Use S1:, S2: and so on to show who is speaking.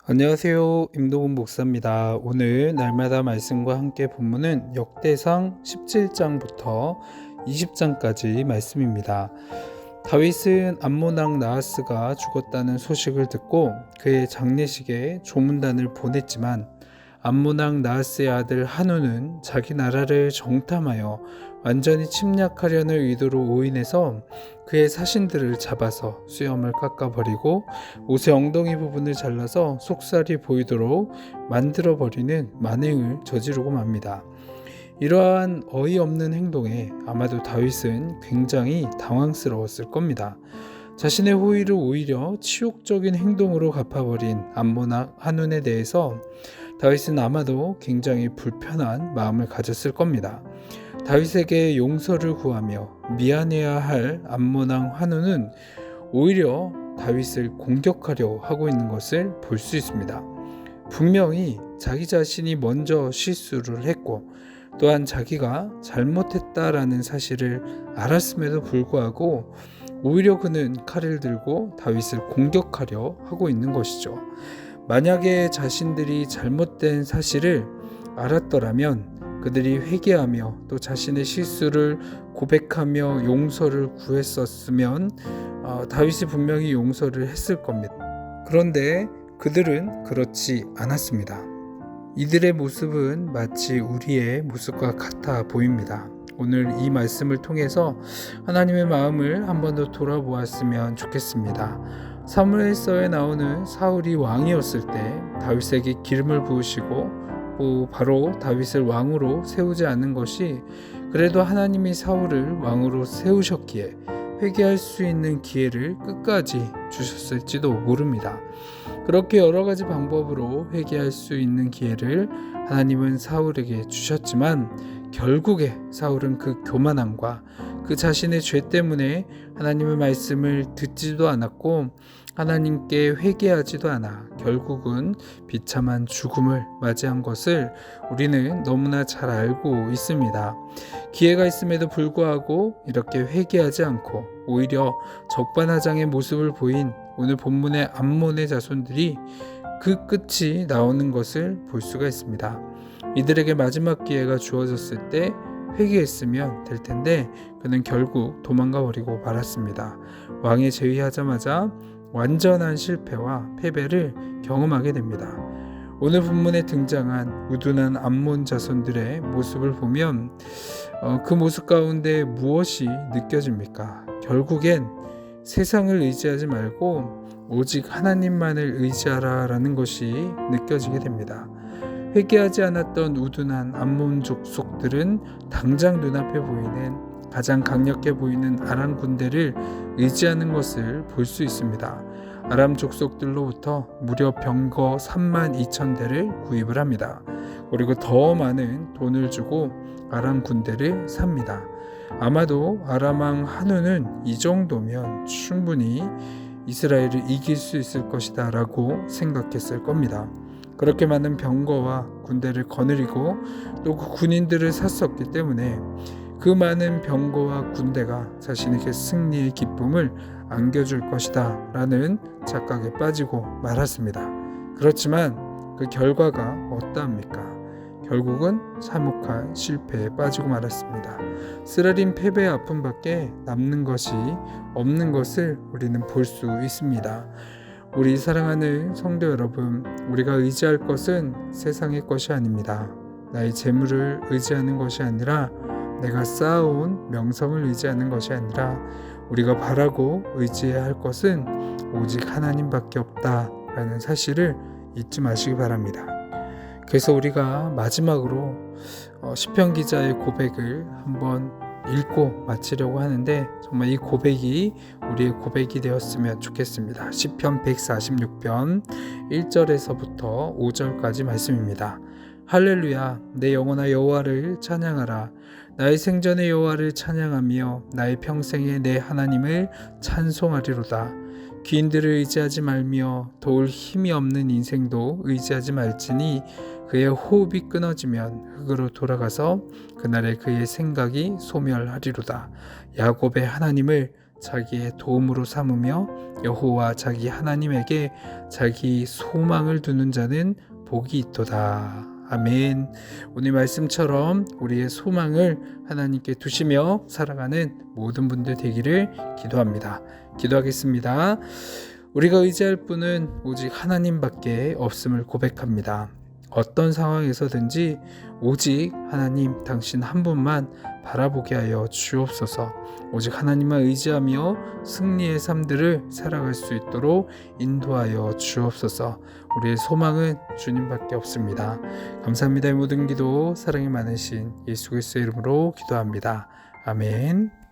S1: 안녕하세요. 임동훈 목사입니다. 오늘 날마다 말씀과 함께 본문은 역대상 17장부터 20장까지 말씀입니다. 다윗은 암몬 왕 나하스가 죽었다는 소식을 듣고 그의 장례식에 조문단을 보냈지만 암몬 왕 나하스의 아들 한우는 자기 나라를 정탐하여 완전히 침략하려는 의도로 오인해서 그의 사신들을 잡아서 수염을 깎아버리고 옷의 엉덩이 부분을 잘라서 속살이 보이도록 만들어버리는 만행을 저지르고 맙니다. 이러한 어이없는 행동에 아마도 다윗은 굉장히 당황스러웠을 겁니다. 자신의 호의를 오히려 치욕적인 행동으로 갚아버린 암몬 한운에 대해서 다윗은 아마도 굉장히 불편한 마음을 가졌을 겁니다. 다윗에게 용서를 구하며 미안해야 할 암몬 왕 한운은 오히려 다윗을 공격하려 하고 있는 것을 볼 수 있습니다. 분명히 자기 자신이 먼저 실수를 했고 또한 자기가 잘못했다라는 사실을 알았음에도 불구하고 오히려 그는 칼을 들고 다윗을 공격하려 하고 있는 것이죠. 만약에 자신들이 잘못된 사실을 알았더라면 그들이 회개하며 또 자신의 실수를 고백하며 용서를 구했었으면 다윗이 분명히 용서를 했을 겁니다. 그런데 그들은 그렇지 않았습니다. 이들의 모습은 마치 우리의 모습과 같아 보입니다. 오늘 이 말씀을 통해서 하나님의 마음을 한 번 더 돌아보았으면 좋겠습니다. 사무엘서에 나오는 사울이 왕이었을 때 다윗에게 기름을 부으시고 바로 다윗을 왕으로 세우지 않는 것이 그래도 하나님이 사울을 왕으로 세우셨기에 회개할 수 있는 기회를 끝까지 주셨을지도 모릅니다. 그렇게 여러 가지 방법으로 회개할 수 있는 기회를 하나님은 사울에게 주셨지만 결국에 사울은 그 교만함과 그 자신의 죄 때문에 하나님의 말씀을 듣지도 않았고 하나님께 회개하지도 않아 결국은 비참한 죽음을 맞이한 것을 우리는 너무나 잘 알고 있습니다. 기회가 있음에도 불구하고 이렇게 회개하지 않고 오히려 적반하장의 모습을 보인 오늘 본문의 암몬의 자손들이 그 끝이 나오는 것을 볼 수가 있습니다. 이들에게 마지막 기회가 주어졌을 때 회개했으면 될 텐데 그는 결국 도망가 버리고 말았습니다. 왕에 재위하자마자 완전한 실패와 패배를 경험하게 됩니다. 오늘 본문에 등장한 우둔한 암몬 자손들의 모습을 보면 그 모습 가운데 무엇이 느껴집니까? 결국엔 세상을 의지하지 말고 오직 하나님만을 의지하라라는 것이 느껴지게 됩니다. 회개하지 않았던 우둔한 암몬 족속들은 당장 눈앞에 보이는 가장 강력해 보이는 아람 군대를 의지하는 것을 볼 수 있습니다. 아람 족속들로부터 무려 병거 32,000대를 구입을 합니다. 그리고 더 많은 돈을 주고 아람 군대를 삽니다. 아마도 아람 왕 한우는 이 정도면 충분히 이스라엘을 이길 수 있을 것이다 라고 생각했을 겁니다. 그렇게 많은 병거와 군대를 거느리고 또 그 군인들을 샀었기 때문에 그 많은 병거와 군대가 자신에게 승리의 기쁨을 안겨줄 것이다 라는 착각에 빠지고 말았습니다. 그렇지만 그 결과가 어떠합니까? 결국은 참혹한 실패에 빠지고 말았습니다. 쓰라린 패배의 아픔밖에 남는 것이 없는 것을 우리는 볼 수 있습니다. 우리 사랑하는 성도 여러분, 우리가 의지할 것은 세상의 것이 아닙니다. 나의 재물을 의지하는 것이 아니라 내가 쌓아온 명성을 의지하는 것이 아니라 우리가 바라고 의지해야 할 것은 오직 하나님밖에 없다라는 사실을 잊지 마시기 바랍니다. 그래서 우리가 마지막으로 시편 기자의 고백을 한번 읽고 마치려고 하는데 정말 이 고백이 우리의 고백이 되었으면 좋겠습니다. 시편 146편 1절에서부터 5절까지 말씀입니다. 할렐루야, 내 영혼아 여호와를 찬양하라. 나의 생전의 여호와를 찬양하며 나의 평생에 내 하나님을 찬송하리로다. 귀인들을 의지하지 말며 도울 힘이 없는 인생도 의지하지 말지니 그의 호흡이 끊어지면 흙으로 돌아가서 그날에 그의 생각이 소멸하리로다. 야곱의 하나님을 자기의 도움으로 삼으며 여호와 자기 하나님에게 자기 소망을 두는 자는 복이 있도다. 아멘. 오늘 말씀처럼 우리의 소망을 하나님께 두시며 살아가는 모든 분들 되기를 기도합니다. 기도하겠습니다. 우리가 의지할 분은 오직 하나님밖에 없음을 고백합니다. 어떤 상황에서든지 오직 하나님 당신 한 분만 바라보게 하여 주옵소서. 오직 하나님만 의지하며 승리의 삶들을 살아갈 수 있도록 인도하여 주옵소서. 우리의 소망은 주님밖에 없습니다. 감사합니다. 이 모든 기도 사랑이 많으신 예수 그리스도의 이름으로 기도합니다. 아멘.